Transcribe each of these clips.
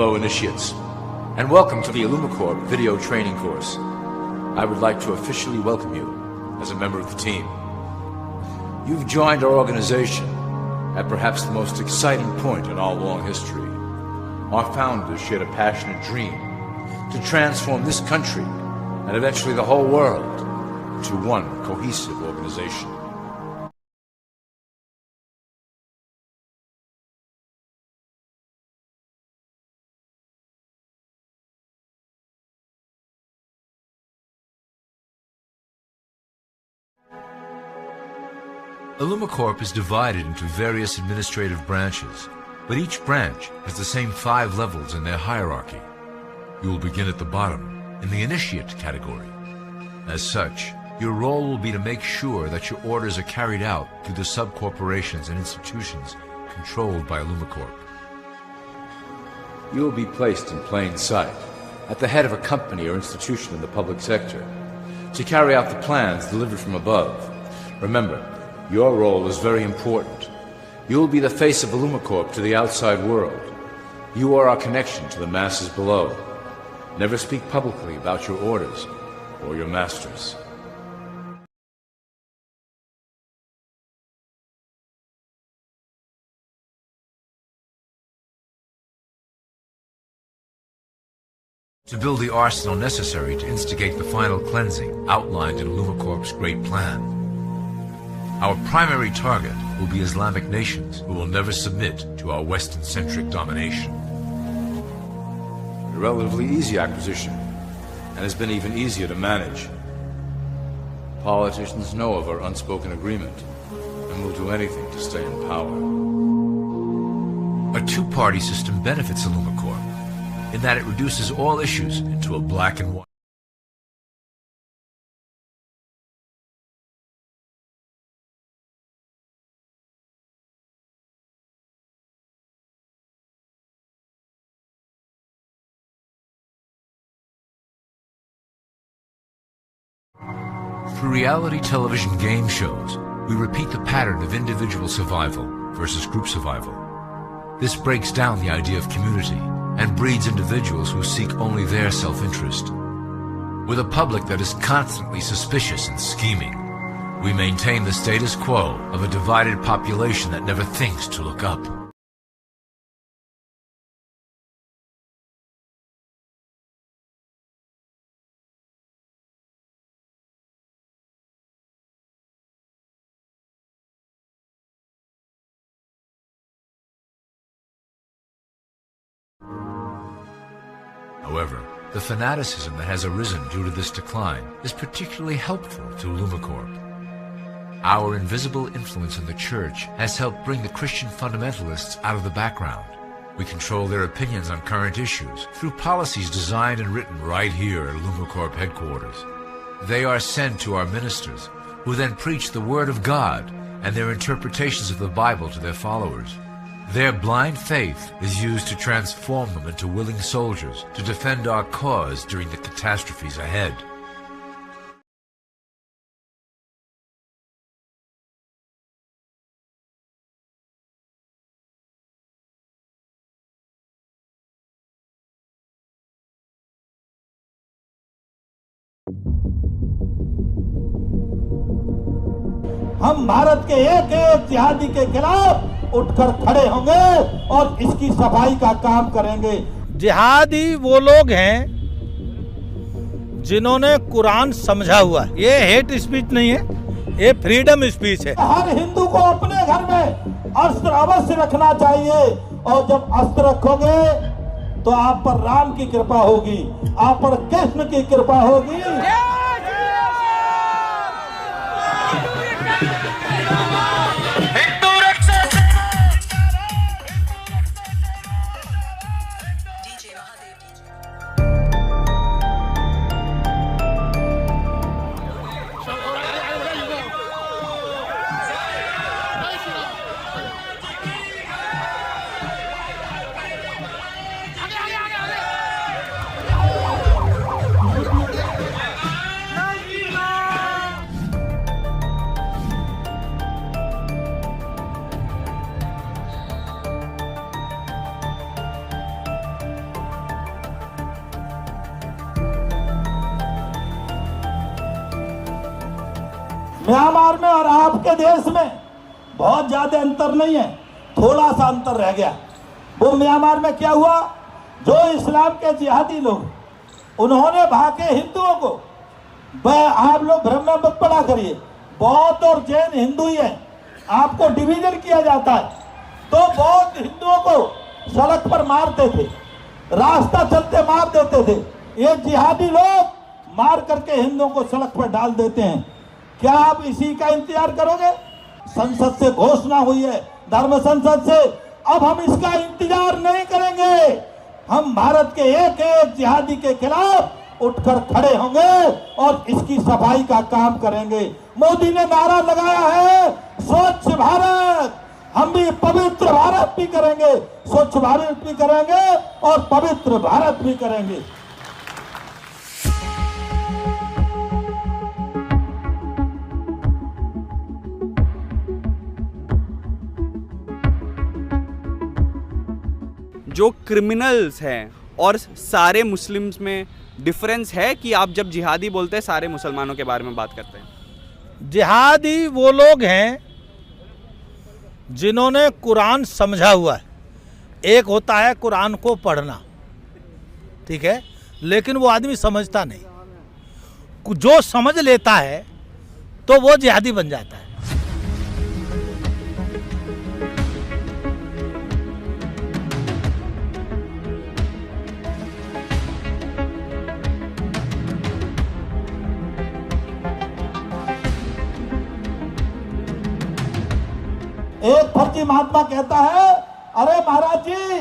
Hello, initiates, and welcome to the Illumicorp video training course. I would like to officially welcome you as a member of the team. You've joined our organization at perhaps the most exciting point in our long history. Our founders shared a passionate dream to transform this country and eventually the whole world into one cohesive organization. Illumicorp is divided into various administrative branches, but each branch has the same 5 levels in their hierarchy. You will begin at the bottom, in the initiate category. As such, your role will be to make sure that your orders are carried out through the sub-corporations and institutions controlled by Illumicorp. You will be placed in plain sight, at the head of a company or institution in the public sector, to carry out the plans delivered from above. Remember, your role is very important. You will be the face of Illumicorp to the outside world. You are our connection to the masses below. Never speak publicly about your orders or your masters. To build the arsenal necessary to instigate the final cleansing outlined in Illumicorp's great plan. Our primary target will be Islamic nations who will never submit to our Western-centric domination. A relatively easy acquisition, and has been even easier to manage. Politicians know of our unspoken agreement, and will do anything to stay in power. A two-party system benefits Illumicorp, in that it reduces all issues into a black and white. Through reality television game shows, we repeat the pattern of individual survival versus group survival. This breaks down the idea of community and breeds individuals who seek only their self-interest. With a public that is constantly suspicious and scheming, we maintain the status quo of a divided population that never thinks to look up. However, the fanaticism that has arisen due to this decline is particularly helpful to Illumicorp. Our invisible influence in the church has helped bring the Christian fundamentalists out of the background. We control their opinions on current issues through policies designed and written right here at Illumicorp headquarters. They are sent to our ministers, who then preach the Word of God and their interpretations of the Bible to their followers. Their blind faith is used to transform them into willing soldiers to defend our cause during the catastrophes ahead. हम भारत के एक एक जिहादी के खिलाफ उठकर खड़े होंगे और इसकी सफाई का काम करेंगे। जिहादी वो लोग हैं जिन्होंने कुरान समझा हुआ है। ये हेट स्पीच नहीं है, ये फ्रीडम स्पीच है। हर हिंदू को अपने घर में अस्त्र अवश्य रखना चाहिए, और जब अस्त्र रखोगे तो आप पर राम की कृपा होगी, आप पर कृष्ण की कृपा होगी। म्यांमार में और आपके देश में बहुत ज्यादा अंतर नहीं है, थोड़ा सा अंतर रह गया। वो म्यांमार में क्या हुआ, जो इस्लाम के जिहादी लोग उन्होंने भागे हिंदुओं को, आप लोग भ्रम में मत पड़ा करिए, बौद्ध और जैन हिंदू ही है, आपको डिवीजन किया जाता है। तो बौद्ध हिंदुओं को सड़क पर मारते थे, रास्ता चलते मार देते थे, ये जिहादी लोग मार करके हिंदुओं को सड़क पर डाल देते हैं। क्या आप इसी का इंतजार करोगे? संसद से घोषणा हुई है, धर्म संसद से, अब हम इसका इंतजार नहीं करेंगे। हम भारत के एक एक जिहादी के खिलाफ उठकर खड़े होंगे और इसकी सफाई का काम करेंगे। मोदी ने नारा लगाया है स्वच्छ भारत, हम भी पवित्र भारत भी करेंगे, स्वच्छ भारत भी करेंगे और पवित्र भारत भी करेंगे। जो क्रिमिनल्स हैं और सारे मुस्लिम्स में डिफरेंस है कि आप जब जिहादी बोलते हैं सारे मुसलमानों के बारे में बात करते हैं? जिहादी वो लोग हैं जिन्होंने कुरान समझा हुआ है। एक होता है कुरान को पढ़ना, ठीक है, लेकिन वो आदमी समझता नहीं। जो समझ लेता है तो वो जिहादी बन जाता है। एक फर्जी महात्मा कहता है, अरे महाराज जी,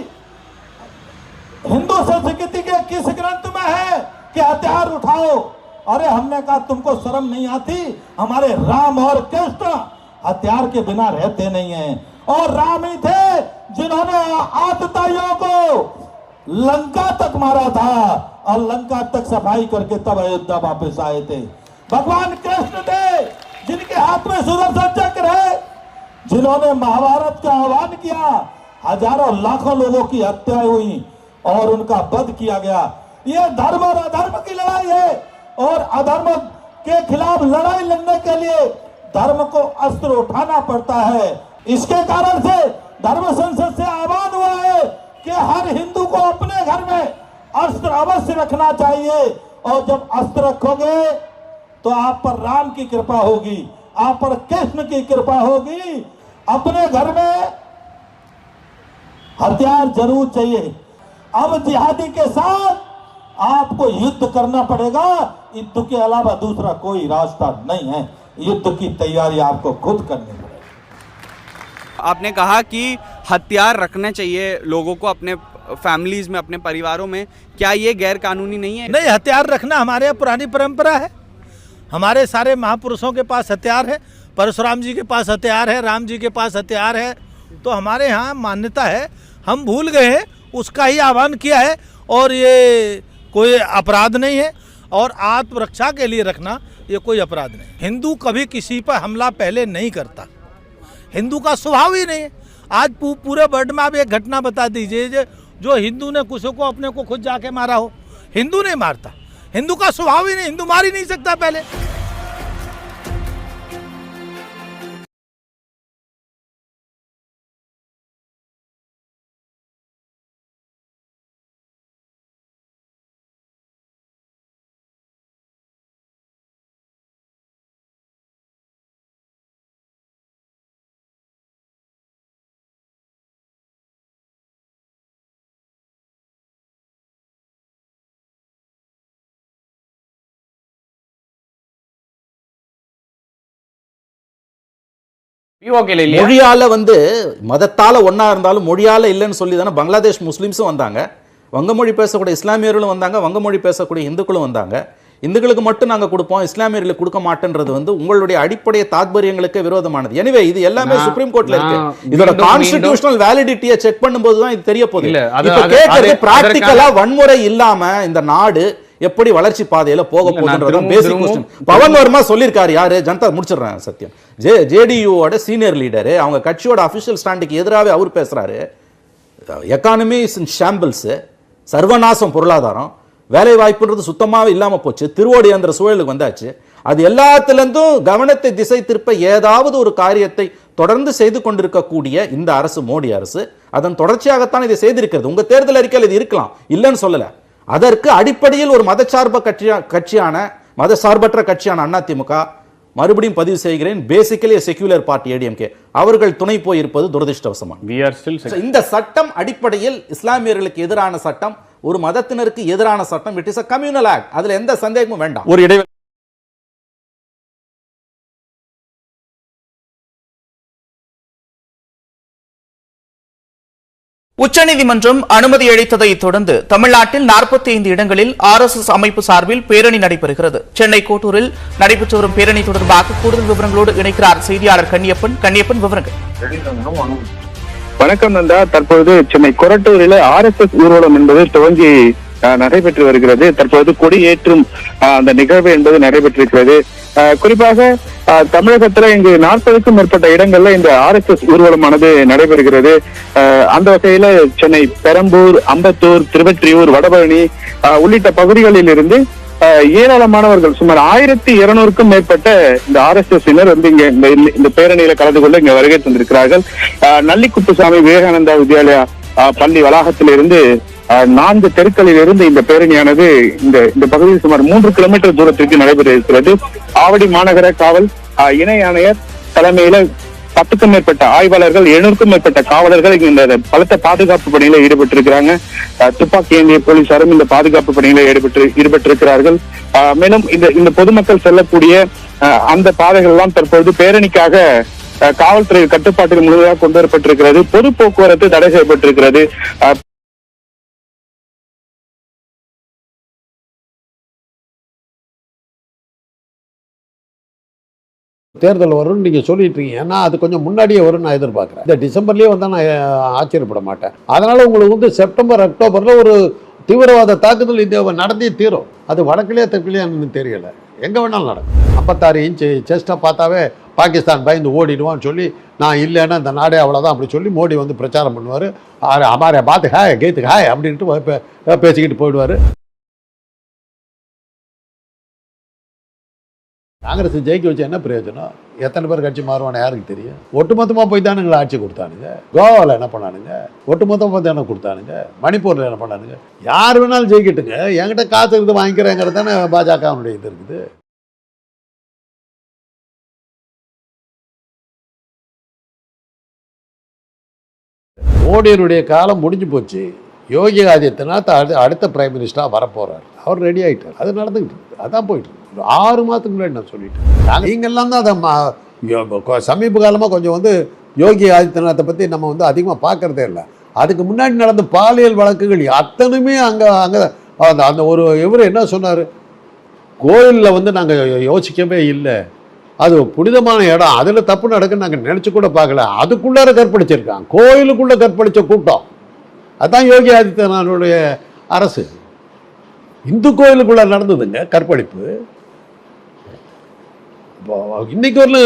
हिंदू संस्कृति के किस ग्रंथ में है कि हथियार उठाओ? अरे हमने कहा तुमको शर्म नहीं आती? हमारे राम और कृष्ण हथियार के बिना रहते नहीं हैं, और राम ही थे जिन्होंने आतताइयों को लंका तक मारा था और लंका तक सफाई करके तब अयोध्या वापस आए थे। भगवान कृष्ण थे जिनके हाथ में सुदर्शन चक्र है, जिन्होंने महाभारत का आह्वान किया, हजारों लाखों लोगों की हत्या हुई और उनका वध किया गया। ये धर्म और अधर्म की लड़ाई है, और अधर्म के खिलाफ लड़ाई लड़ने के लिए धर्म को अस्त्र उठाना पड़ता है। इसके कारण से धर्म संसद से आह्वान हुआ है कि हर हिंदू को अपने घर में अस्त्र अवश्य रखना चाहिए, और जब अस्त्र रखोगे तो आप पर राम की कृपा होगी, आप पर कृष्ण की कृपा होगी। अपने घर में हथियार जरूर चाहिए। अब जिहादी के साथ आपको युद्ध करना पड़ेगा, युद्ध के अलावा दूसरा कोई रास्ता नहीं है। युद्ध की तैयारी आपको खुद करनी पड़ेगी। आपने कहा कि हथियार रखने चाहिए लोगों को अपने फैमिलीज में, अपने परिवारों में, क्या ये गैर कानूनी नहीं है? नहीं, हथियार रखना हमारे यहाँ पुरानी परंपरा है। हमारे सारे महापुरुषों के पास हथियार है, परशुराम जी के पास हथियार है, राम जी के पास हथियार है, तो हमारे यहाँ मान्यता है। हम भूल गए हैं, उसका ही आह्वान किया है, और ये कोई अपराध नहीं है, और आत्मरक्षा के लिए रखना ये कोई अपराध नहीं। हिंदू कभी किसी पर हमला पहले नहीं करता, हिंदू का स्वभाव ही नहीं है। आज पूरे वर्ल्ड में आप एक घटना बता दीजिए जो हिंदू ने किसी को अपने को खुद जाके मारा हो। हिंदू नहीं मारता, हिंदू का स्वभाव ही नहीं, हिंदू मार ही नहीं सकता पहले। மொழியால மதத்தால ஒன்னா இருந்தாலும் மொழியால இல்லைன்னு சொல்லி தானே பங்களாதேஷ் முஸ்லிம்ஸும் வந்தாங்க, வங்க மொழி பேசக்கூடிய இஸ்லாமியர்களும் வந்தாங்க, வங்க மொழி பேசக்கூடிய இந்துக்களும் வந்தாங்க. இந்துக்களுக்கு மட்டும் நாங்க கொடுப்போம், இஸ்லாமியர்களுக்கு கொடுக்க மாட்டேன்றது உங்களுடைய அடிப்படை தாத்பரியங்களுக்கு விரோதமானது. எனவே இது எல்லாமே சுப்ரீம் கோர்ட்ல இருக்கு. இதோட கான்ஸ்டிடியூஷனல் வேலிடிட்டியை செக் பண்ணும்போது தான் இது தெரிய போகுது. இப்ப கேக்குறது பிராக்டிகலா வன்முறை இல்லாம இந்த நாடு எப்படி வளர்ச்சி பாதையில போக போகுதுன்றத பேசிக் क्वेश्चन. பவன் வர்மா சொல்லிருக்காரு. யாரு? ஜனதா முடிச்சிடுறேன் சத்தியம். ஜேடியூவோட சீனியர் லீடர், அவங்க கட்சியோட அபிஷியல் ஸ்டாண்டுக்கு எதிராகவே அவர் பேசுறாரு. எக்கானமி இஸ் இன் ஷாம்பிள்ஸ், சர்வநாசம் பொருளாதாரம், வேலை வாய்ப்புன்றது சுத்தமாவே இல்லாம போச்சு, திருவோடியந்திர சூழலுக்கு வந்தாச்சு. அது எல்லாத்திலிருந்தும் கவனத்தை திசை திருப்ப ஏதாவது ஒரு காரியத்தை தொடர்ந்து செய்து கொண்டிருக்கக்கூடிய இந்த அரசு, மோடி அரசு, அதன் தொடர்ச்சியாகத்தான் இதை செய்திருக்கிறது. உங்க தேர்தல் அறிக்கையில் இது இருக்கலாம், இல்லைன்னு சொல்லல. அதற்கு அடிப்படையில் ஒரு மதசார்பற்ற கட்சியான அதிமுக, மறுபடியும் பதிவு செய்கிறேன், பேசிக்கலி செக்யூலர் பார்ட்டி ஏடிஎம்கே, அவர்கள் துணை போயிருப்பது துரதிருஷ்டவசமான. இந்த சட்டம் அடிப்படையில் இஸ்லாமியர்களுக்கு எதிரான சட்டம், ஒரு மதத்தினருக்கு எதிரான சட்டம். It is a communal act. அதுல எந்த சந்தேகமும் வேண்டாம். ஒரு இடைவெளி. உச்சநீதிமன்றம் அனுமதி அளித்ததை தொடர்ந்து தமிழ்நாட்டில் 45 இடங்களில் RSS அமைப்பு சார்பில் பேரணி நடைபெறுகிறது. சென்னை கோட்டூரில் நடைபெற்று வரும் பேரணி தொடர்பாக கூடுதல் விவரங்களோடு இணைக்கிறார் செய்தியாளர் கன்னியப்பன். விவரங்கள். வணக்கம் நந்தா. தற்போது சென்னை கொரட்டூரில் RSS ஊர்வலம் என்பது துவங்கி நடைபெற்று வருகிறது. தற்போது கொடியேற்றும் அந்த நிகழ்வு என்பது நடைபெற்றிருக்கிறது. குறிப்பாக தமிழகத்துல இங்கு 40க்கும் மேற்பட்ட இடங்கள்ல இந்த RSS ஊர்வலமானது நடைபெறுகிறது. அந்த வகையில சென்னை பெரம்பூர், அம்பத்தூர், திருவெற்றியூர், வடபழனி உள்ளிட்ட பகுதிகளில் இருந்து ஏராளமானவர்கள், சுமார் 1200க்கும் மேற்பட்ட இந்த RSS-இனர் வந்து இங்க இந்த பேரணியில கலந்து கொண்டு இங்க வருகை தந்திருக்கிறார்கள். நல்லிக்குப்புசாமி விவேகானந்தா வித்யாலயா பள்ளி வளாகத்திலிருந்து 4 தெருக்களில் இருந்து இந்த பேரணியானது இந்த பகுதியில் சுமார் 3 கிலோமீட்டர் தூரத்திற்கு நடைபெற இருக்கிறது. ஆவடி மாநகர காவல் இணை ஆணையர் தலைமையில 10க்கும் மேற்பட்ட ஆய்வாளர்கள், 700க்கும் மேற்பட்ட காவலர்கள் இந்த பலத்த பாதுகாப்பு பணியில ஈடுபட்டிருக்கிறாங்க. துப்பாக்கி ஏந்திய போலீசாரும் இந்த பாதுகாப்பு பணியில ஈடுபட்டிருக்கிறார்கள். மேலும் இந்த பொதுமக்கள் செல்லக்கூடிய அந்த பாதைகள் எல்லாம் தற்போது பேரணிக்காக காவல்துறை கட்டுப்பாட்டில் முழுமையாக கொண்டு வரப்பட்டிருக்கிறது. பொது போக்குவரத்து தடை செய்யப்பட்டிருக்கிறது. தேர்தல் வரும்னு நீங்கள் சொல்லிட்டு இருக்கீங்க. ஏன்னா அது கொஞ்சம் முன்னாடியே வரும்னு நான் எதிர்பார்க்குறேன். இந்த டிசம்பர்லேயே வந்தால் நான் ஆச்சரியப்பட மாட்டேன். அதனால் உங்களுக்கு வந்து செப்டம்பர், அக்டோபரில் ஒரு தீவிரவாத தாக்குதல் இந்த நடந்தே தீரும். அது வடக்குலையே தெற்குலையான்னு தெரியலை, எங்கே வேணாலும் நடக்கும். 56 இன்ச்சு செஸ்ட்டை பார்த்தாவே பாகிஸ்தான் பயந்து ஓடிடுவான்னு சொல்லி, நான் இல்லைன்னா இந்த நாடே அவ்வளோதான் அப்படி சொல்லி மோடி வந்து பிரச்சாரம் பண்ணுவார். அமாரே பார்த்து ஹாய் கேத்துக்கு ஹாய் அப்படின்ட்டு பேசிக்கிட்டு போயிடுவார். காங்கிரஸ் ஜெயிக்க வச்சு என்ன பிரயோஜனம்? எத்தனை பேர் கட்சி மாறுவானு யாருக்கு தெரியும்? ஒட்டுமொத்தமாக போய் தானுங்களை ஆட்சி கொடுத்தானுங்க. கோவாவில் என்ன பண்ணானுங்க? ஒட்டுமொத்தமாக தானே கொடுத்தானுங்க. மணிப்பூரில் என்ன பண்ணானுங்க? யார் வேணாலும் ஜெயிக்கிட்டுங்க, என்கிட்ட காசு இருக்குது வாங்கிக்கிறேங்கிறது தானே பாஜகவுடைய இது இருக்குது. மோடியினுடைய காலம் முடிஞ்சு போச்சு. யோகி ஆதித்யநாத் அடுத்த பிரைம் மினிஸ்டராக வரப்போகிறார். அவர் ரெடி ஆகிட்டார். அது நடந்துக்கிட்டு இருக்குது. அதான் போயிட்டு இருக்கு. 6 மாதத்துக்கு முன்னாடி நான் சொல்லிட்டேன். நீங்கள்லாம் தான் அதை சமீப காலமாக கொஞ்சம் வந்து யோகி ஆதித்யநாத்தை பற்றி நம்ம வந்து அதிகமாக பார்க்குறதே இல்லை. அதுக்கு முன்னாடி நடந்த பாலியல் வழக்குகள் அத்தனையுமே அங்கே அந்த ஒரு இவர் என்ன சொன்னார், கோயிலில் வந்து நாங்கள் யோசிக்கவே இல்லை, அது புனிதமான இடம், அதில் தப்பு நடக்குன்னு நாங்கள் நினச்சி கூட பார்க்கல. அதுக்குள்ளார கற்பழிச்சிருக்காங்க, கோயிலுக்குள்ளே கற்பழித்த கூட்டம். அதுதான் யோகி ஆதித்யநாதனுடைய அரசு. இந்து கோயிலுக்குள்ளே நடந்ததுங்க கற்பழிப்பு. இன்னைக்கு ஒரு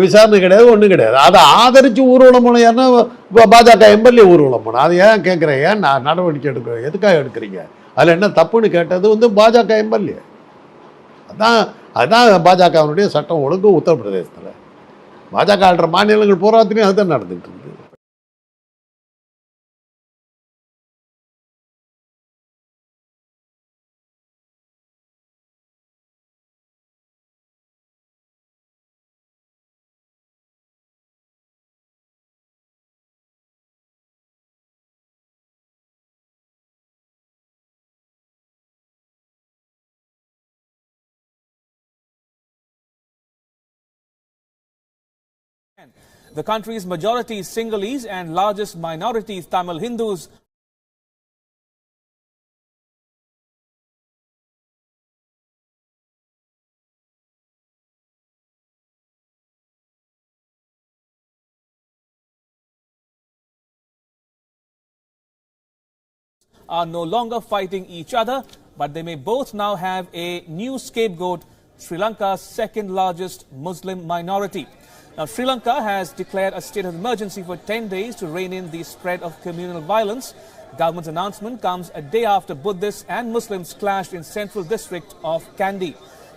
விசாரணை கிடையாது, ஒன்றும் கிடையாது. அதை ஆதரித்து ஊர்வலம் போன யாருன்னா பாஜக எம்எல்ஏ ஊர்வலம் போனோம். அதை ஏன் கேட்குறேன், ஏன் நடவடிக்கை எதுக்காக எடுக்கிறீங்க? அதில் என்ன தப்புன்னு கேட்டது வந்து பாஜக எம்எல்ஏ. அதுதான் பாஜகவினுடைய சட்டம் ஒழுங்கு உத்தரப்பிரதேசத்தில். பாஜக ஆள்ற மாநிலங்கள் போராத்திலையும் அதுதான் நடந்துகிட்டு இருக்குது. The country's majority Sinhalese and largest minorities Tamil Hindus are no longer fighting each other, but they may both now have a new scapegoat, Sri Lanka's second largest Muslim minority. Now, Sri Lanka has declared a state of emergency for 10 days to rein in the spread of communal violence. Government's announcement comes a day after Buddhists and Muslims clashed in central district of Kandy.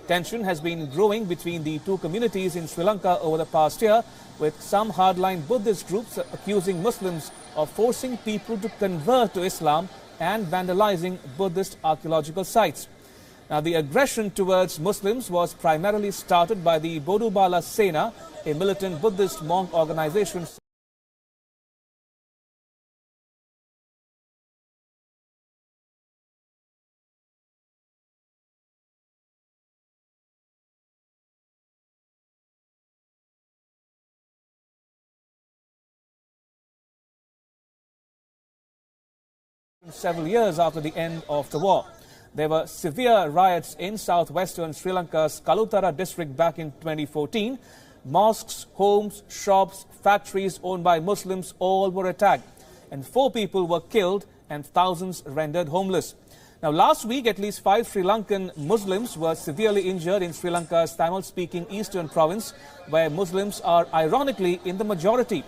Tension has been growing between the two communities in Sri Lanka over the past year, with some hardline Buddhist groups accusing Muslims of forcing people to convert to Islam and vandalizing Buddhist archaeological sites. Now, the aggression towards Muslims was primarily started by the Bodubala Sena, a militant Buddhist monk organization. Several years after the end of the war. There were severe riots in southwestern Sri Lanka's Kalutara district back in 2014. Mosques, homes, shops, factories owned by Muslims all were attacked, and 4 people were killed and thousands rendered homeless. Now, last week, at least 5 Sri Lankan Muslims were severely injured in Sri Lanka's Tamil-speaking eastern province, where Muslims are ironically in the majority.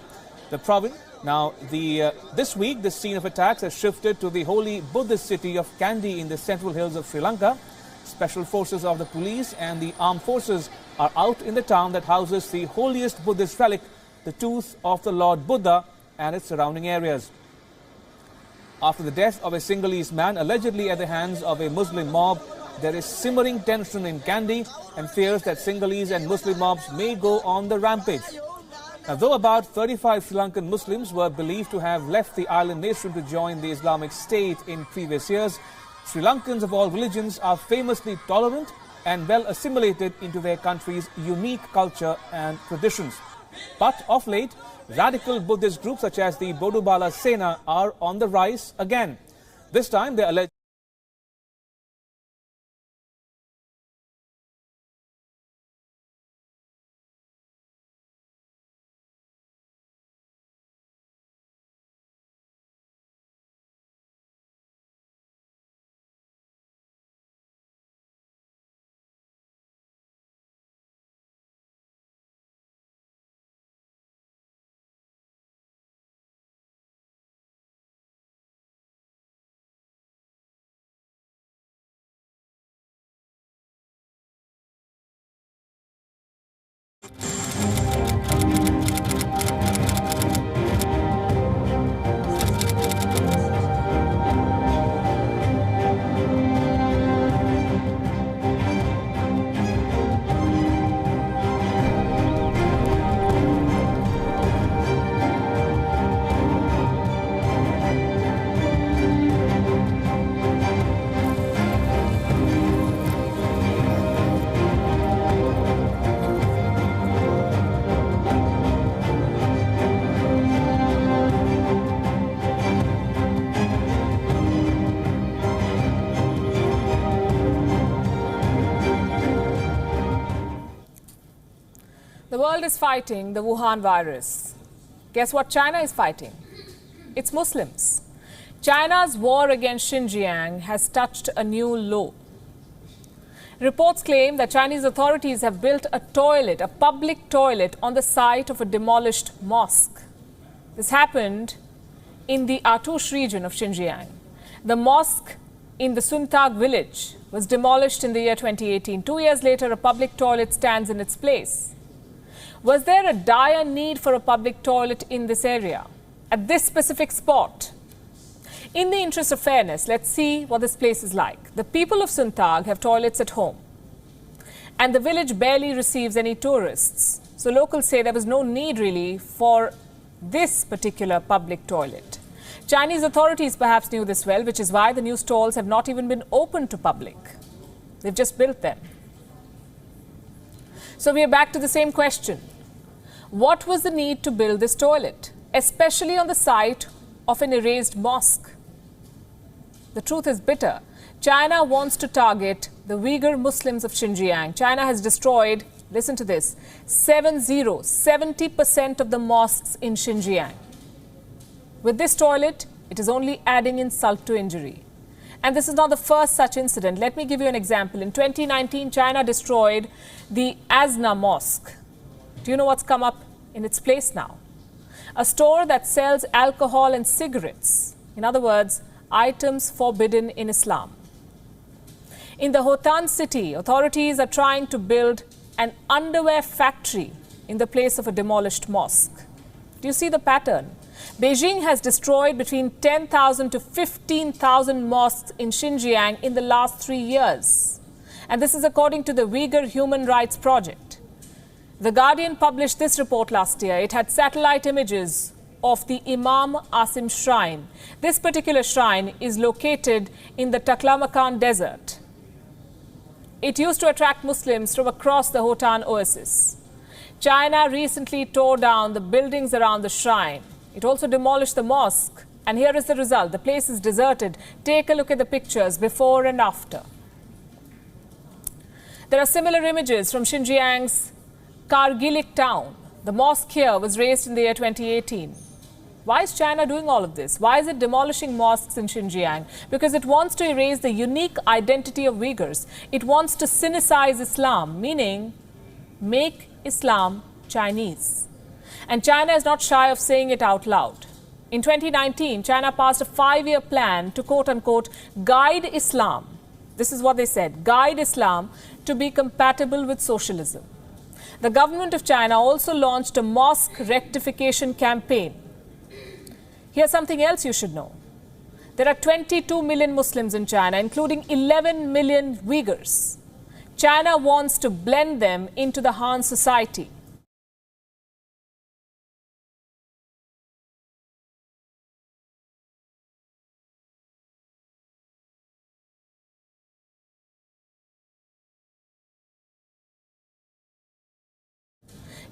The province. Now, this week, the scene of attacks has shifted to the holy Buddhist city of Kandy in the central hills of Sri Lanka. Special forces of the police and the armed forces are out in the town that houses the holiest Buddhist relic, the tooth of the Lord Buddha, and its surrounding areas. After the death of a Sinhalese man allegedly at the hands of a Muslim mob, there is simmering tension in Kandy and fears that Sinhalese and Muslim mobs may go on the rampage. Now, though about 35 Sri Lankan Muslims were believed to have left the island nation to join the Islamic State in previous years, Sri Lankans of all religions are famously tolerant and well assimilated into their country's unique culture and traditions. But of late, radical Buddhist groups such as the Bodubala Sena are on the rise again. This time, they allege the world is fighting the Wuhan virus. Guess what China is fighting? It's Muslims. China's war against Xinjiang has touched a new low. Reports claim that Chinese authorities have built a toilet, a public toilet, on the site of a demolished mosque. This happened in the Atush region of Xinjiang. The mosque in the Suntag village was demolished in the year 2018. 2 years later, a public toilet stands in its place. Was there a dire need for a public toilet in this area, at this specific spot? In the interest of fairness, let's see what this place is like. The people of Suntag have toilets at home, and the village barely receives any tourists. So locals say there was no need really for this particular public toilet. Chinese authorities perhaps knew this well, which is why the new stalls have not even been opened to public. They've just built them. So we are back to the same question. What was the need to build this toilet, especially on the site of an erased mosque? The truth is bitter. China wants to target the Uyghur Muslims of Xinjiang. China has destroyed, listen to this, 70% of the mosques in Xinjiang. With this toilet, it is only adding insult to injury. And this is not the first such incident. Let me give you an example. In 2019, China destroyed the Azna Mosque. Do you know what's come up in its place now? A store that sells alcohol and cigarettes. In other words, items forbidden in Islam. In the Hotan city, authorities are trying to build an underwear factory in the place of a demolished mosque. Do you see the pattern? Beijing has destroyed between 10,000 to 15,000 mosques in Xinjiang in the last 3 years. And this is according to the Uyghur Human Rights Project. The Guardian published this report last year. It had satellite images of the Imam Asim Shrine. This particular shrine is located in the Taklamakan Desert. It used to attract Muslims from across the Hotan Oasis. China recently tore down the buildings around the shrine. It also demolished the mosque. And here is the result. The place is deserted. Take a look at the pictures before and after. There are similar images from Xinjiang's Kargilik town. The mosque here was raised in the year 2018. Why is China doing all of this? Why is it demolishing mosques in Xinjiang? Because it wants to erase the unique identity of Uyghurs. It wants to sinicize Islam, meaning make Islam Chinese. And China is not shy of saying it out loud. In 2019, China passed a 5-year plan to quote-unquote guide Islam. This is what they said, guide Islam to be compatible with socialism. The government of China also launched a mosque rectification campaign. Here's something else you should know. There are 22 million Muslims in China, including 11 million Uyghurs. China wants to blend them into the Han society.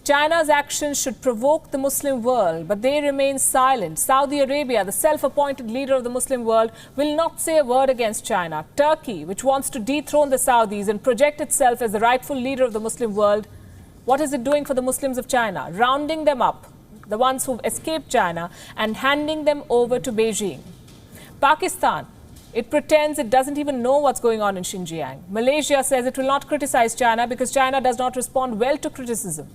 China's actions should provoke the Muslim world, but they remain silent. Saudi Arabia, the self-appointed leader of the Muslim world, will not say a word against China. Turkey, which wants to dethrone the Saudis and project itself as the rightful leader of the Muslim world, what is it doing for the Muslims of China? Rounding them up, the ones who've escaped China, and handing them over to Beijing. Pakistan, it pretends it doesn't even know what's going on in Xinjiang. Malaysia says it will not criticize China because China does not respond well to criticism.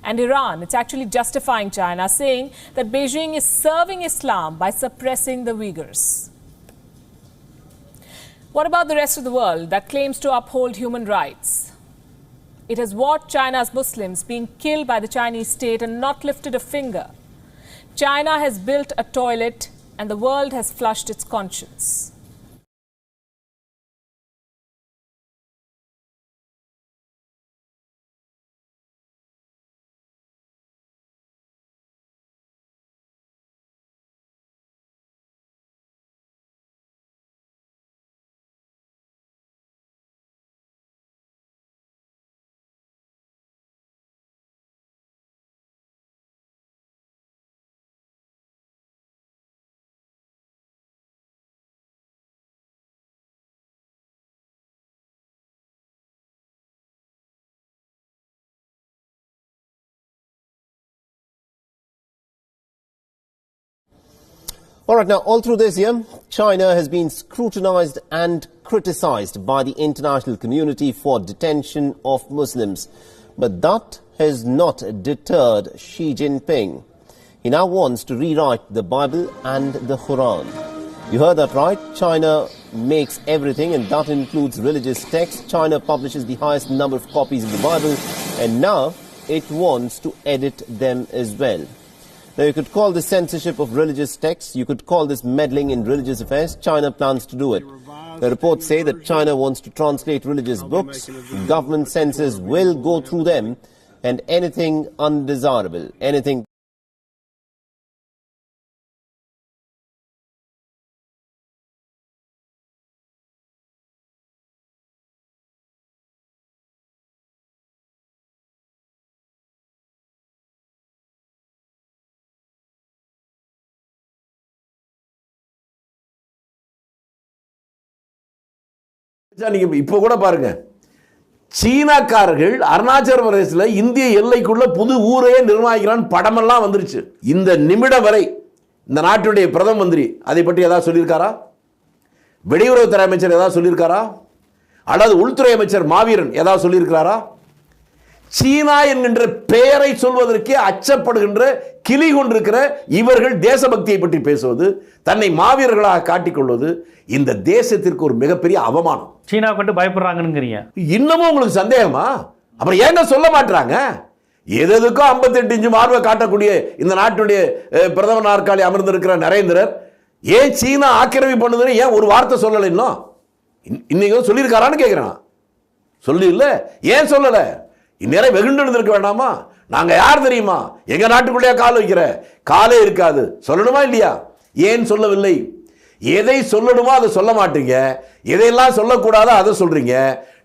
And Iran, it's actually justifying China, saying that Beijing is serving Islam by suppressing the Uyghurs. What about the rest of the world that claims to uphold human rights? It has watched China's Muslims being killed by the Chinese state and not lifted a finger. China has built a toilet and the world has flushed its conscience. All right, now, all through this year, China has been scrutinized and criticized by the international community for detention of Muslims. But that has not deterred Xi Jinping. He now wants to rewrite the Bible and the Quran. You heard that right. China makes everything, and that includes religious texts. China publishes the highest number of copies of the Bible, and now it wants to edit them as well. Now, you could call this censorship of religious texts, you could call this meddling in religious affairs. China plans to do it. The reports say that China wants to translate religious books. Government censors will go through them, and anything undesirable, anything நீங்க இப்போ கூட பாருங்க, சீனாக்காரர்கள் அருணாச்சல பிரதேசத்தில் இந்திய எல்லைக்குள்ள புது ஊரே நிர்மாணிக்கிறான் படமெல்லாம் வந்துருச்சு. இந்த நிமிடம் வரை இந்த நாட்டுடைய பிரதம மந்திரி அதை பற்றி ஏதாவது சொல்லியிருக்காரா? வெளியுறவுத்துறை அமைச்சர் ஏதாவது சொல்லியிருக்காரா? அல்லது உள்துறை அமைச்சர் மாவீரன் ஏதாவது சொல்லியிருக்கிறாரா? சீனா என்கின்ற பெயரை சொல்வதற்கே அச்சப்படுகின்ற கிளி கொண்டிருக்கிற இவர்கள் தேசபக்தியை பற்றி பேசுவது, தன்னை மாவீரர்களாக காட்டிக்கொள்வது இந்த தேசத்திற்கு ஒரு மிகப்பெரிய அவமானம். சீனா கண்டு பயப்படுறாங்கன்னு இன்னமும் உங்களுக்கு சந்தேகமா? அப்புறம் ஏங்க சொல்ல மாட்டாங்க? எதுக்கும் 58 இன்ச்சு மார்பை காட்டக்கூடிய இந்த நாட்டுடைய பிரதமர் நாற்காலி அமர்ந்திருக்கிற நரேந்திரர் ஏன் சீனா ஆக்கிரமிப்பு பண்ணுதுன்னு ஏன் ஒரு வார்த்தை சொல்லலை? இன்னைக்கு சொல்லியிருக்காரான்னு கேட்கிறேன். சொல்லி இல்லை, ஏன் சொல்லலை? இந்நேரம் வெகுண்டு இருந்திருக்க வேண்டாமா? நாங்க யார் தெரியுமா? எங்க நாட்டுக்குள்ளேயே கால் வைக்கிற காலே இருக்காது. சொல்லணுமா இல்லையா? ஏன் சொல்லவில்லை? எதை சொல்லணுமோ அதை சொல்ல மாட்டீங்க, எதையெல்லாம் சொல்லக்கூடாதோ அதை சொல்றீங்க.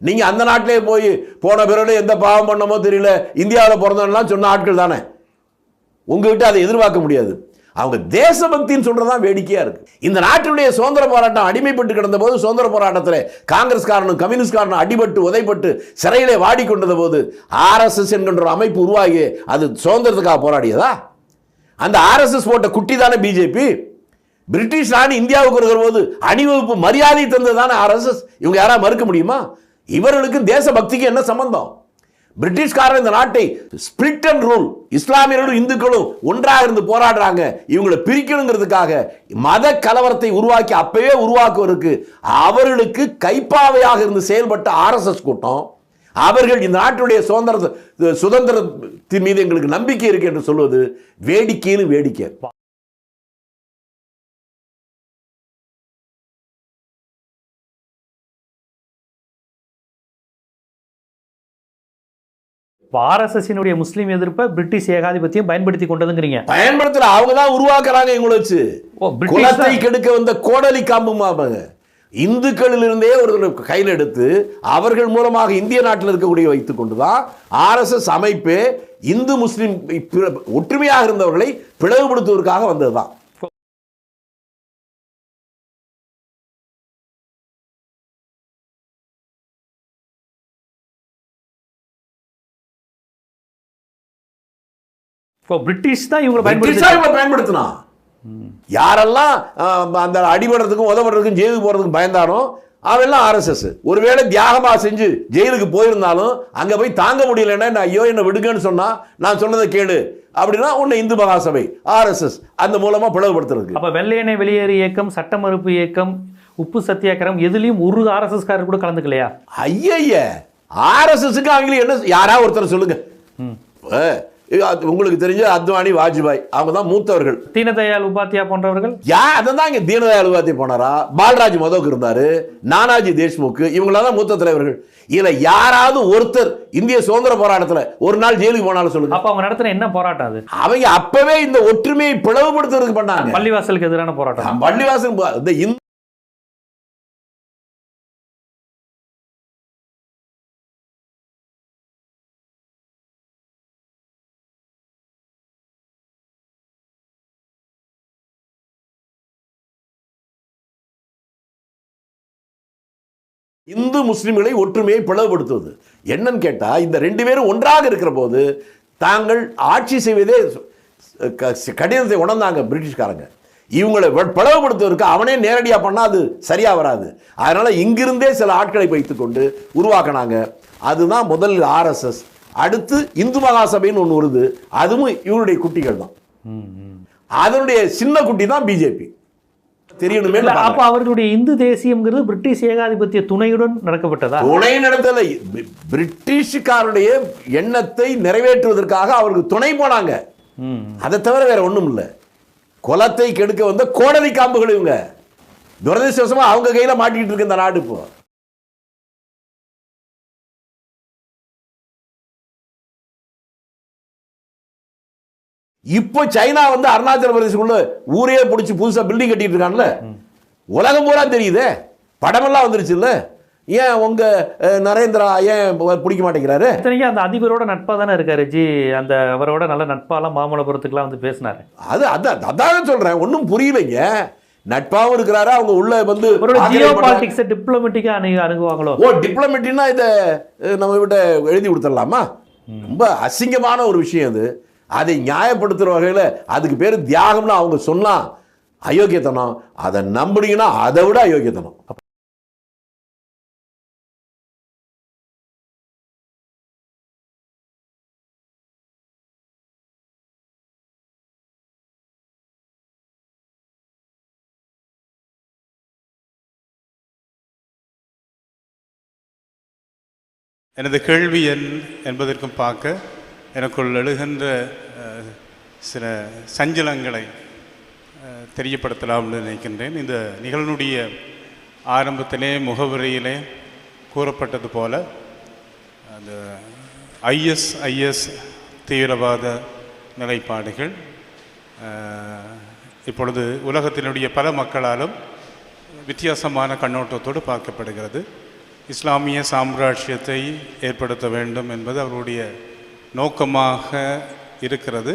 நீங்க அந்த நாட்டிலே போய் போன பிறகு எந்த பாவம் பண்ணமோ தெரியல, இந்தியாவில் பிறந்தவன்லாம் சொன்ன ஆட்கள் தானே. உங்ககிட்ட அதை எதிர்பார்க்க முடியாது. அவங்க தேசபக்தின்னு சொல்றதுதான் வேடிக்கையா இருக்கு. இந்த நாட்டினுடைய சுதந்திர போராட்டம் அடிமைப்பட்டு கிடந்த போது, சுதந்திர போராட்டத்தில் காங்கிரஸ்காரனும் கம்யூனிஸ்ட்காரனும் அடிபட்டு உதைப்பட்டு சிறையிலே வாடிக்கொண்டது போது ஆர்எஸ்எஸ் என்கின்ற ஒரு அமைப்பு உருவாகி அது சுதந்திரத்துக்காக போராடியதா? அந்த ஆர்எஸ்எஸ் போட்ட குட்டி தானே பிஜேபி. பிரிட்டிஷ் ராணி இந்தியாவுக்கு இருக்கிற போது அணிவகுப்பு மரியாதை தந்ததுதானே ஆர்எஸ்எஸ். இவங்க யாராவது மறுக்க முடியுமா? இவர்களுக்கு தேசபக்திக்கு என்ன சம்பந்தம்? பிரிட்டிஷ்காரர் இந்த நாட்டை ஸ்பிளிட் அண்ட் ரூல், இஸ்லாமியர்களும் இந்துக்களும் ஒன்றாக இருந்து போராடுறாங்க, இவங்களை பிரிக்கணுங்கிறதுக்காக மத கலவரத்தை உருவாக்கி அப்பவே உருவாக்குவதற்கு அவர்களுக்கு கைப்பாவையாக இருந்து செயல்பட்ட ஆர்எஸ்எஸ் கூட்டம், அவர்கள் இந்த நாட்டுடைய சுதந்திரத்தின் மீது எங்களுக்கு நம்பிக்கை இருக்கு என்று சொல்வது வேடிக்கையிலும் வேடிக்கை. ஆர்எஸ்எஸ்னுடைய முஸ்லீம் எதிர்ப்பை பிரிட்டிஷ் ஏகாதிபத்தியம் பயன்படுத்தி கொண்டதுங்கிறீங்க. பயன்படுத்தல, அவங்க தான் உருவாக்குறாங்க. எங்களை வச்சு குலத்தை கெடுக்க வந்த கோடலி காம்புமாங்க. இந்துக்களிலிருந்தே ஒரு கையில் எடுத்து அவர்கள் மூலமாக இந்திய நாட்டில் இருக்கக்கூடிய வைத்துக் கொண்டுதான் ஆர்எஸ்எஸ் அமைப்பு இந்து முஸ்லிம் ஒற்றுமையாக இருந்தவர்களை பிளவுபடுத்துவதற்காக வந்ததுதான். பிரிட்டிஷ் தான் இவங்களை பயன்படுத்தினா. யாரெல்லாம் அந்த அடிபடுறதுக்கும் உதவுறதுக்கும் ஜெயிலுக்கு போறதுக்கும் பயந்தானோ அவெல்லாம் ஆர்எஸ்எஸ். ஒருவேளை தியாகமா செஞ்சு ஜெயிலுக்கு போயிருந்தாலும் அங்க போய் தாங்க முடியலன்னா ஐயோ என்ன விடுங்கன்னு சொன்னா நான் சொன்னதை கேளு அப்படின்னா உன்னை இந்து மகாசபை ஆர்எஸ்எஸ் அந்த மூலமா பிளவுபடுத்துறது. அப்ப வெள்ளையனை வெளியேறு இயக்கம், சட்ட மறுப்பு இயக்கம், உப்பு சத்தியாகிரகம் எதுலயும் ஒரு ஆர்எஸ்எஸ் காரர் கூட கலந்துக்கலையா? ஐய ஆர்எஸ்எஸ்க்கு அவங்களுக்கு என்ன யாராவது ஒருத்தர் சொல்லுங்க. உங்களுக்கு தெரிஞ்ச அத்வானி, வாஜ்பாய் அவங்க தான் மூத்தவர்கள். தீனதயாள் உபாத்யா போன்றவர்கள் அதான் இங்க தீனதயாள் உபாத்யா போனாரா, பால்ராஜ் மதோக் இருந்தாரு, நானாஜி தேஷ்முக், இவங்களாதான் மூத்த தலைவர்கள். இதுல யாராவது ஒருத்தர் இந்திய சுதந்திர போராட்டத்துல ஒரு நாள் ஜெயிலுக்கு போனாலும் சொல்லுங்க. அப்ப அவங்க நடத்தின என்ன போராட்டம் அது? அவங்க அப்பவே இந்த ஒற்றுமையை பிளவுபடுத்துறதுக்கு பண்ணாங்க. பள்ளிவாசலுக்கு எதிரான போராட்டம். பள்ளிவாசல் இந்து முஸ்லிம்களை ஒற்றுமையை பிளவுபடுத்துவது என்னன்னு கேட்டா, இந்த ரெண்டு பேரும் ஒன்றாக இருக்கிற போது தாங்கள் ஆட்சி செய்வதே கடினத்தை உணர்ந்தாங்க பிரிட்டிஷ்காரங்க. இவங்களை பிளவுபடுத்துவதற்கு அவனே நேரடியாக பண்ணால் அது சரியாக வராது. அதனால் இங்கிருந்தே சில ஆட்களை வைத்துக்கொண்டு உருவாக்கினாங்க. அதுதான் முதல் ஆர்எஸ்எஸ். அடுத்து இந்து மகாசபைன்னு ஒன்று வருது, அதுவும் இவருடைய குட்டிகள் தான். அதனுடைய சின்ன குட்டி தான் பிஜேபி. தெரியணுமே. அப்ப அவர்களுடைய இந்து தேசியம்ங்கிறது பிரிட்டிஷ் ஏகாதிபத்திய துணையுடன் நடக்கப்பட்டதா? துணை நடத்தல, பிரிட்டிஷ்காருடைய எண்ணத்தை நிறைவேற்றுவதற்காக அவருக்கு துணை போனாங்க. அதை தவிர வேற ஒண்ணும் இல்லை. குலத்தை கெடுக்க வந்த கோடலி காம்புகள் இவங்க. துரதிருஷ்டவசமா அவங்க கையில மாட்டிக்கிட்டு இருக்கு இந்த நாடு. இப்போ சைனா வந்து அருணாச்சல பிரதேசக்குள்ள ஊரே பிடிச்சி புதுசா பில்டிங் கட்டிட்டு இருக்கான்ல, உலகம் பூரா தெரியுது, படமெல்லாம் வந்துருச்சு இல்ல. ஏன் உங்க நரேந்திரா ஏன் பிடிக்க மாட்டேங்கிறாரு? அந்த அதிபரோட நட்பா தானே இருக்காரு ஜி. அந்த அவரோட நல்ல நட்பாலாம் மாமல்லபுரத்துக்குலாம் வந்து பேசினாரு. அதான் சொல்றேன், ஒன்றும் புரியலைங்க. நட்பாவும் இருக்கிறாரு, அவங்க உள்ள வந்து ஜியோபாலிடிக்ஸ் டிப்ளமேட்டிக்கா அணுகுவாங்களோ? டிப்ளமேட்டிக்னா இதை நம்ம விட்ட எழுதி கொடுத்துடலாமா? ரொம்ப அசிங்கமான ஒரு விஷயம் அது. அதை நியாயப்படுத்துற வகையில் அதுக்கு பேர் தியாகம்னு அவங்க சொன்னா அயோக்கியத்தனம். அதை நம்புனீங்கன்னா அதை விட அயோக்கியத்தனம். எனது கேள்வி என்பதற்கும் பார்க்க எனக்குள் எழுகின்ற சில சஞ்சலங்களை தெரியப்படுத்தலாம்னு நினைக்கின்றேன். இந்த நிகழ்வுடைய ஆரம்பத்திலே முகவரியிலே கூறப்பட்டது போல அந்த ஐஎஸ் தீவிரவாத நிலைப்பாடுகள் இப்பொழுது உலகத்தினுடைய பல மக்களாலும் வித்தியாசமான கண்ணோட்டத்தோடு பார்க்கப்படுகிறது. இஸ்லாமிய சாம்ராஜ்யத்தை ஏற்படுத்த வேண்டும் என்பது அவருடைய நோக்கமாக இருக்கிறது.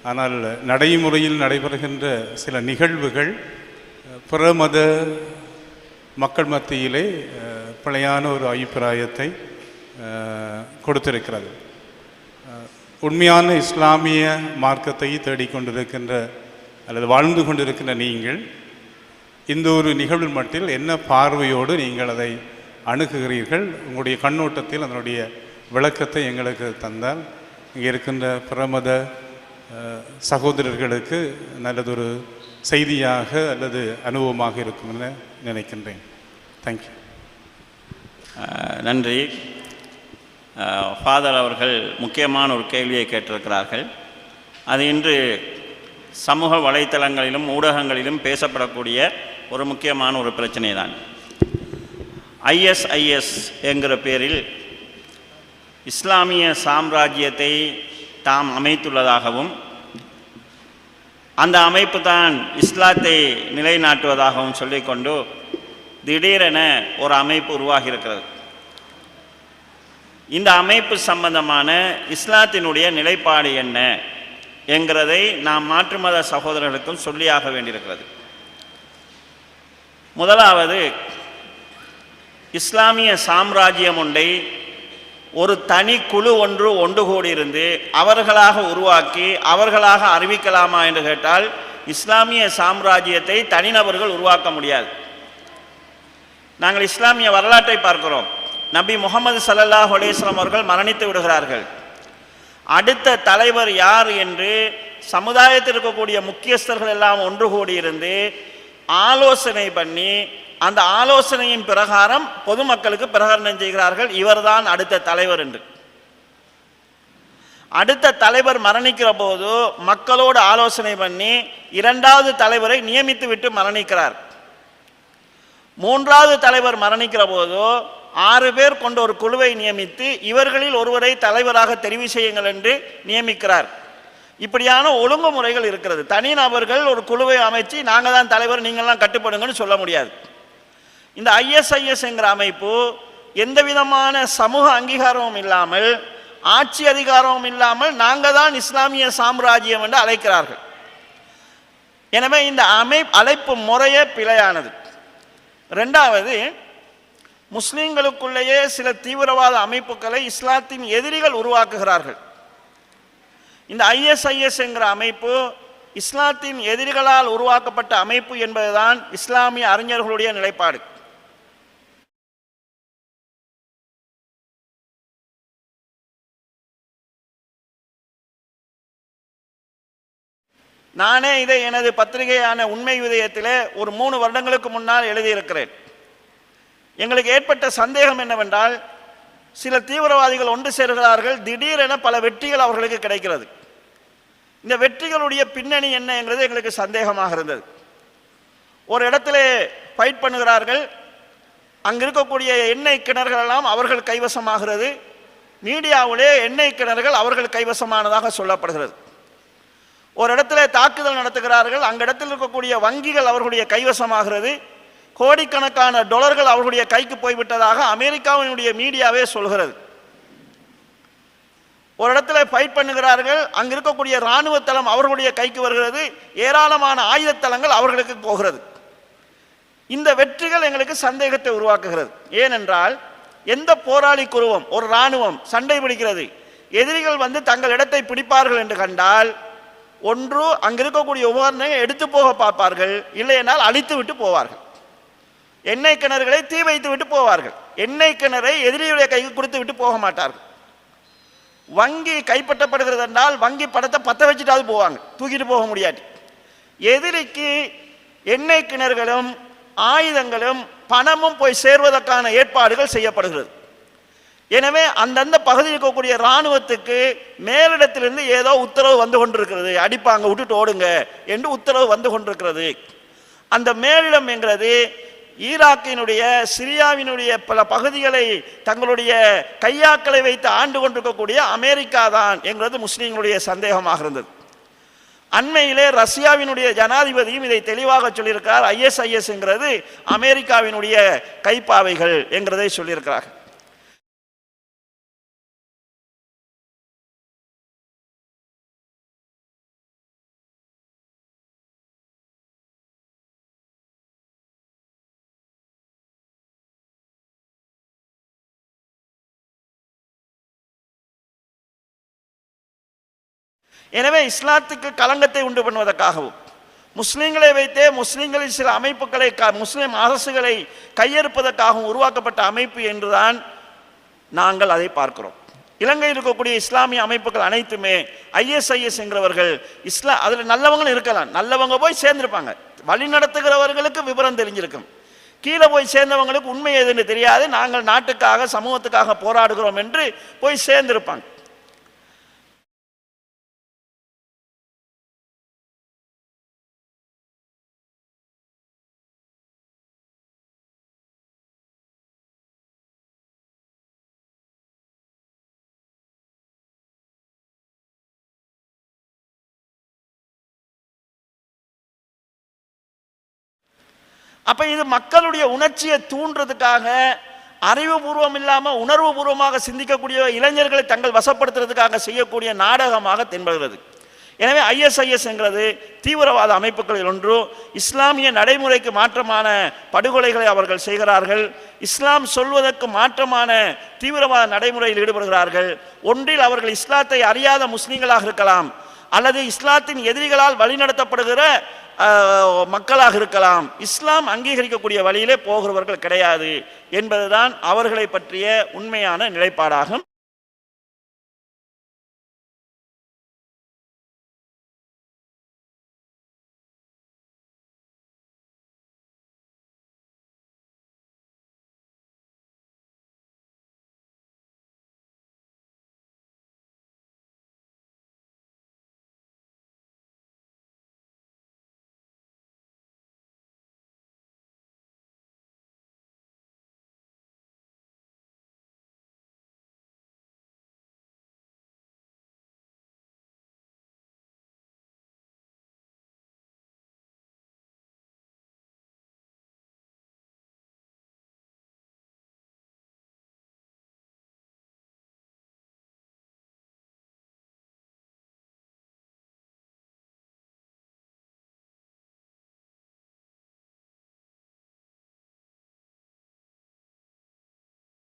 ஆனால் நடைமுறையில் நடைபெறுகின்ற சில நிகழ்வுகள் பிறமத மக்கள் மத்தியிலே பிழையான ஒரு அபிப்பிராயத்தை கொடுத்திருக்கிறது. உண்மையான இஸ்லாமிய மார்க்கத்தை தேடிக்கொண்டிருக்கின்ற அல்லது வாழ்ந்து கொண்டிருக்கின்ற நீங்கள் இந்த ஒரு நிகழ்வு மட்டில் என்ன பார்வையோடு நீங்கள் அதை அணுகுகிறீர்கள்? உங்களுடைய கண்ணோட்டத்தில் அதனுடைய விளக்கத்தை எங்களுக்கு தந்தால் இங்கே இருக்கின்ற பிரமத சகோதரர்களுக்கு நல்லதொரு செய்தியாக அல்லது அனுபவமாக இருக்கும்னு நினைக்கின்றேன். தேங்க்யூ. நன்றி. ஃபாதர் அவர்கள் முக்கியமான ஒரு கேள்வியை கேட்டிருக்கிறார்கள். அது இன்று சமூக வலைத்தளங்களிலும் ஊடகங்களிலும் பேசப்படக்கூடிய ஒரு முக்கியமான ஒரு பிரச்சனை தான். ஐஎஸ் என்கிற பேரில் இஸ்லாமிய சாம்ராஜ்யத்தை தாம் அமைத்துள்ளதாகவும் அந்த அமைப்பு தான் இஸ்லாத்தை நிலைநாட்டுவதாகவும் சொல்லிக்கொண்டு திடீரென ஒரு அமைப்பு உருவாகி இருக்கிறது. இந்த அமைப்பு சம்பந்தமான இஸ்லாத்தினுடைய நிலைப்பாடு என்ன என்கிறதை நாம் மாற்று மத சகோதரர்களுக்கும் சொல்லியாக வேண்டியிருக்கிறது. முதலாவது, இஸ்லாமிய சாம்ராஜ்யம் ஒன்றை ஒரு தனி குழு ஒன்று கூடியிருந்து அவர்களாக உருவாக்கி அவர்களாக அறிவிக்கலாமா என்று கேட்டால் இஸ்லாமிய சாம்ராஜ்யத்தை தனிநபர்கள் உருவாக்க முடியாது. நாங்கள் இஸ்லாமிய வரலாற்றை பார்க்கிறோம். நபி முகமது ஸல்லல்லாஹு அலைஹி வஸல்லம் அவர்கள் மரணித்து விடுகிறார்கள். அடுத்த தலைவர் யார் என்று சமுதாயத்தில் இருக்கக்கூடிய முக்கியஸ்தர்கள் எல்லாம் ஒன்று கூடியிருந்து ஆலோசனை பண்ணி அந்த ஆலோசனையின் பிரகாரம் பொதுமக்களுக்கு பிரகடனம் செய்கிறார்கள், இவர்தான் அடுத்த தலைவர் என்று. அடுத்த தலைவர் மரணிக்கிற போது மக்களோடு ஆலோசனை பண்ணி இரண்டாவது தலைவரை நியமித்து விட்டு மரணிக்கிறார். மூன்றாவது தலைவர் மரணிக்கிற போது 6 பேர் கொண்ட ஒரு குழுவை நியமித்து இவர்களில் ஒருவரை தலைவராக தெரிவு செய்யுங்கள் என்று நியமிக்கிறார். இப்படியான ஒழுங்குமுறைகள் இருக்கிறது. தனிநபர்கள் ஒரு குழுவை அமைச்சு நாங்கள் தான் தலைவர், நீங்கள்லாம் கட்டுப்படுங்கன்னு சொல்ல முடியாது. இந்த ஐஎஸ்ஐஎஸ் என்கிற அமைப்பு எந்த விதமான சமூக அங்கீகாரமும் இல்லாமல் ஆட்சி அதிகாரமும் இல்லாமல் நாங்கள் தான் இஸ்லாமிய சாம்ராஜ்யம் என்று அழைக்கிறார்கள். எனவே இந்த அழைப்பு முறையே பிழையானது. ரெண்டாவது, முஸ்லிம்களுக்குள்ளேயே சில தீவிரவாத அமைப்புகளை இஸ்லாத்தின் எதிரிகள் உருவாக்குகிறார்கள். இந்த ஐஎஸ்ஐஎஸ் என்கிற அமைப்பு இஸ்லாத்தின் எதிரிகளால் உருவாக்கப்பட்ட அமைப்பு என்பதுதான் இஸ்லாமிய அறிஞர்களுடைய நிலைப்பாடு. நானே இதை எனது பத்திரிகையான உண்மை விதயத்திலே ஒரு 3 வருடங்களுக்கு முன்னால் எழுதியிருக்கிறேன். எங்களுக்கு ஏற்பட்ட சந்தேகம் என்னவென்றால், சில தீவிரவாதிகள் ஒன்று சேர்கிறார்கள், திடீரென பல வெற்றிகள் அவர்களுக்கு கிடைக்கிறது. இந்த வெற்றிகளுடைய பின்னணி என்ன என்கிறது எங்களுக்கு சந்தேகமாக இருந்தது. ஒரு இடத்துல ஃபைட் பண்ணுகிறார்கள், அங்கே இருக்கக்கூடிய எண்ணெய் கிணறுகள் எல்லாம் அவர்கள் கைவசமாகிறது. மீடியாவிலே எண்ணெய் கிணறுகள் அவர்கள் கைவசமானதாக சொல்லப்படுகிறது. ஒரு இடத்துல தாக்குதல் நடத்துகிறார்கள், அங்க இடத்தில் இருக்கக்கூடிய வங்கிகள் அவர்களுடைய கைவசமாகிறது. கோடிக்கணக்கான டாலர்கள் அவர்களுடைய கைக்கு போய்விட்டதாக அமெரிக்காவினுடைய மீடியாவே சொல்கிறது. ஒரு இடத்துல ஃபைட் பண்ணுகிறார்கள், அங்க இருக்கக்கூடிய இராணுவ தளம் அவர்களுடைய கைக்கு வருகிறது. ஏராளமான ஆயுதத்தளங்கள் அவர்களுக்கு போகிறது. இந்த வெற்றிகள் எங்களுக்கு சந்தேகத்தை உருவாக்குகிறது. ஏனென்றால், எந்த போராளி குழுவும் ஒரு இராணுவம் சண்டை பிடிக்கிறது, எதிரிகள் வந்து தங்கள் இடத்தை பிடிப்பார்கள் என்று கண்டால் ஒன்று அங்க இருக்கக்கூடிய உபகரணங்களை எடுத்து போக பார்ப்பார்கள், இல்லையென்றால் அழித்து விட்டு போவார்கள். எண்ணெய் கிணறுகளை தீ வைத்து விட்டு போவார்கள். எண்ணெய் கிணறை எதிரியுடைய கைக்கு கொடுத்து விட்டு போக மாட்டார்கள். வங்கி கைப்பற்றப்படுகிறது என்றால் வங்கி படத்தை பற்ற வச்சுட்டாவது போவாங்க, தூக்கிட்டு போக முடியாது. எதிரிக்கு எண்ணெய் கிணறுகளும் ஆயுதங்களும் பணமும் போய் சேர்வதற்கான ஏற்பாடுகள் செய்யப்படுகிறது. எனவே அந்தந்த பகுதியில் இருக்கக்கூடிய இராணுவத்துக்கு மேலிடத்திலிருந்து ஏதோ உத்தரவு வந்து கொண்டிருக்கிறது, அடிப்பாங்க விட்டுட்டு ஓடுங்க என்று உத்தரவு வந்து கொண்டிருக்கிறது. அந்த மேலிடம் என்கிறது ஈராக்கினுடைய சிரியாவினுடைய பல பகுதிகளை தங்களுடைய கையாக்களை வைத்து ஆண்டு கொண்டிருக்கக்கூடிய அமெரிக்கா தான் என்கிறது முஸ்லீம்களுடைய சந்தேகமாக இருந்தது. அண்மையிலே ரஷ்யாவினுடைய ஜனாதிபதியும் இதை தெளிவாக சொல்லியிருக்கிறார். ISIS என்கிறது அமெரிக்காவினுடைய கைப்பாவைகள் என்கிறதை சொல்லியிருக்கிறார்கள். எனவே இஸ்லாத்துக்கு களங்கத்தை உண்டு பண்ணுவதற்காகவும் முஸ்லீம்களை வைத்தே முஸ்லீம்களின் சில அமைப்புகளை முஸ்லீம் அரசுகளை கையெடுப்பதற்காகவும் உருவாக்கப்பட்ட அமைப்பு என்றுதான் நாங்கள் அதை பார்க்கிறோம். இலங்கையில் இருக்கக்கூடிய இஸ்லாமிய அமைப்புகள் அனைத்துமே ISIS என்கிறவர்கள் அதில் நல்லவங்களும் இருக்கலாம், நல்லவங்க போய் சேர்ந்திருப்பாங்க, வழி நடத்துகிறவர்களுக்கு விவரம் தெரிஞ்சிருக்கும், கீழே போய் சேர்ந்தவங்களுக்கு உண்மை எதுன்னு தெரியாது, நாங்கள் நாட்டுக்காக சமூகத்துக்காக போராடுகிறோம் என்று போய் சேர்ந்திருப்பாங்க. அப்ப இது மக்களுடைய உணர்ச்சியை தூண்டுறதுக்காக அறிவுபூர்வம் இல்லாமல் உணர்வு பூர்வமாக சிந்திக்கக்கூடிய இளைஞர்களை தங்கள் வசப்படுத்துறதுக்காக செய்யக்கூடிய நாடகமாக தென்படுகிறது. எனவே ISIS என்கிறது தீவிரவாத அமைப்புகளில் ஒன்று. இஸ்லாமிய நடைமுறைக்கு மாற்றமான படுகொலைகளை அவர்கள் செய்கிறார்கள். இஸ்லாம் சொல்வதற்கு மாற்றமான தீவிரவாத நடைமுறையில் ஈடுபடுகிறார்கள். ஒன்றில் அவர்கள் இஸ்லாத்தை அறியாத முஸ்லீம்களாக இருக்கலாம், அல்லது இஸ்லாத்தின் எதிரிகளால் வழிநடத்தப்படுகிற மக்களாக இருக்கலாம். இஸ்லாம் அங்கீகரிக்கக்கூடிய வழியிலே போகிறவர்கள் கிடையாது என்பதுதான் அவர்களை பற்றிய உண்மையான நிலைப்பாடாகும்.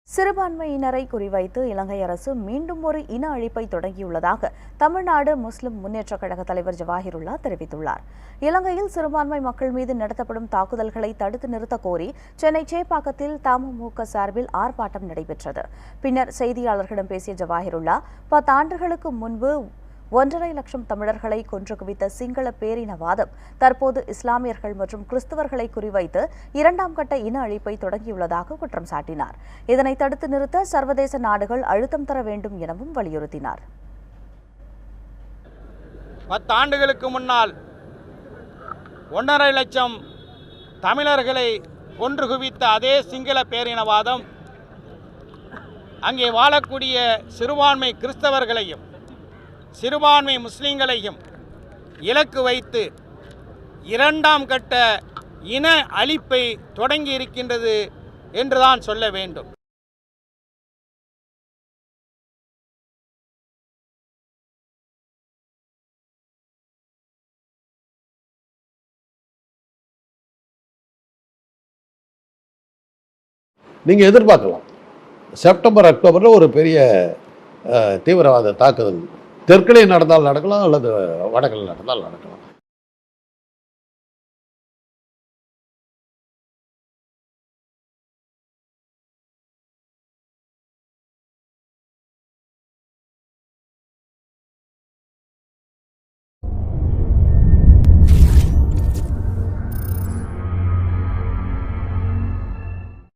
சிறுபான்மையினரை குறிவைத்து இலங்கை அரசு மீண்டும் ஒரு இன அழிப்பை தொடங்கியுள்ளதாக தமிழ்நாடு முஸ்லிம் முன்னேற்றக் கழக தலைவர் ஜவாஹிருல்லா தெரிவித்துள்ளார். இலங்கையில் சிறுபான்மை மக்கள் மீது நடத்தப்படும் தாக்குதல்களை தடுத்து நிறுத்த கோரி சென்னை சேப்பாக்கத்தில் தமுமுக சார்பில் ஆர்ப்பாட்டம் நடைபெற்றது. பின்னர் செய்தியாளர்களிடம் பேசிய ஜவாஹிருல்லா, 10 ஆண்டுகளுக்கு முன்பு 1.5 லட்சம் தமிழர்களை கொன்று குவித்த சிங்கள பேரினவாதம் தற்போது இஸ்லாமியர்கள் மற்றும் கிறிஸ்தவர்களை குறிவைத்து 2ஆம் கட்ட இன அழிப்பை தொடங்கியுள்ளதாக குற்றம் சாட்டினார். இதனை தடுத்து நிறுத்த சர்வதேச நாடுகள் அழுத்தம் தர வேண்டும் எனவும் வலியுறுத்தினார். 10 ஆண்டுகளுக்கு முன்னால் 1.5 லட்சம் தமிழர்களை கொன்று குவித்த அதே சிங்கள பேரினவாதம் அங்கே வாழக்கூடிய சிறுபான்மை கிறிஸ்தவர்களையும் சிறுபான்மை முஸ்லிம்களையும் இலக்கு வைத்து 2ஆம் கட்ட இன அழிப்பை தொடங்கி இருக்கின்றது என்றுதான் சொல்ல வேண்டும். நீங்க எதிர்பார்க்கலாம், செப்டம்பர் அக்டோபரில் ஒரு பெரிய தீவிரவாத தாக்குதல் தெற்கிலே நடந்தால் நடக்கலாம், அல்லது வடக்கில் நடந்தால் நடக்கலாம்.